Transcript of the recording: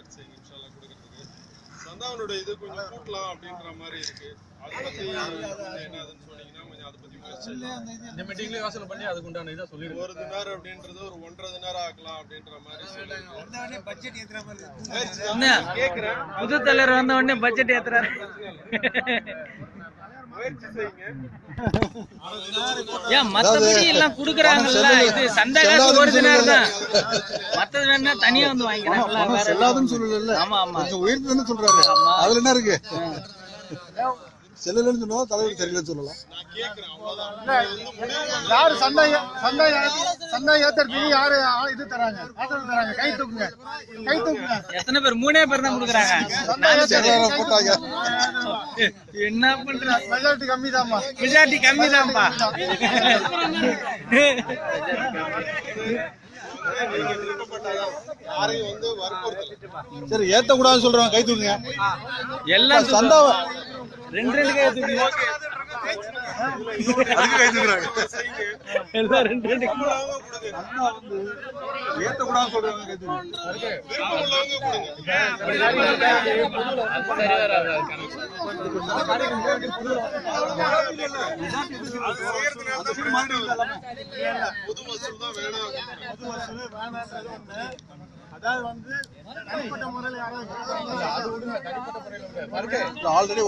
முயற்சி செய்யுங்க இன்ஷால்லா கொடுக்கறதுக்கு. சந்தாவனுடைய இது கொஞ்சம் கூட்டலாம் அப்படின்ற மாதிரி இருக்கு. அதை பத்தி என்னதுன்னு சொன்னீங்கன்னா கொஞ்சம் அதை பத்தி முயற்சி இந்த மீட்டிங்ல யோசனை பண்ணி அதுக்கு உண்டான இதை சொல்லிடுங்க. 1 தினார் அப்படின்றது ஒரு 1.5 தினார் ஆக்கலாம் அப்படின்ற மாதிரி சொல்லுங்க. பட்ஜெட் ஏத்துற மாதிரி கேக்குறேன். புது தலைவர் வந்த உடனே பட்ஜெட் ஏத்துறாரு. ஏன் மத்தபடி எல்லாம் குடுக்குறாங்கல்ல, இது சந்தா காசு 1 தினார் தான். மத்தது வேணா தனியா வந்து வாங்கிக்கிறாங்கல்ல. செல்லாதுன்னு சொல்லல. ஆமா ஆமா உயர்த்துன்னு சொல்றாரு. அதுல என்ன இருக்கு? செல்லலன்னு சொன்னா தலைவர் தெரியலன்னு சொல்லலாம். யாரு சந்தா ஏத்துறதுக்கு யாரு இது தராங்க? ஆதரவு தராங்க. கை தூக்குங்க, கை தூக்குங்க. எத்தனை பேர்? 3 பேர் தான் கொடுக்குறாங்க. போட்டாங்க. என்ன பண்ற? மெஜாரிட்டி கம்மி தான்ப்பா. மெஜாரிட்டி கம்மி தான்ப்பா. சரி, ஏத்த கூடாதுன்னு சொல்றாங்க. கை தூக்குங்க. எல்லாம் சந்தா 2 கை தூக்குங்க. அதுக்கு கை தூக்குறாங்க. எல்லாம் 2 ஏத்த கூடாதுன்னு சொல்றாங்க. கை தூக்குங்க. அதாவது வந்து தனிப்பட்ட முறையில் யாராவது ஆல்ரெடி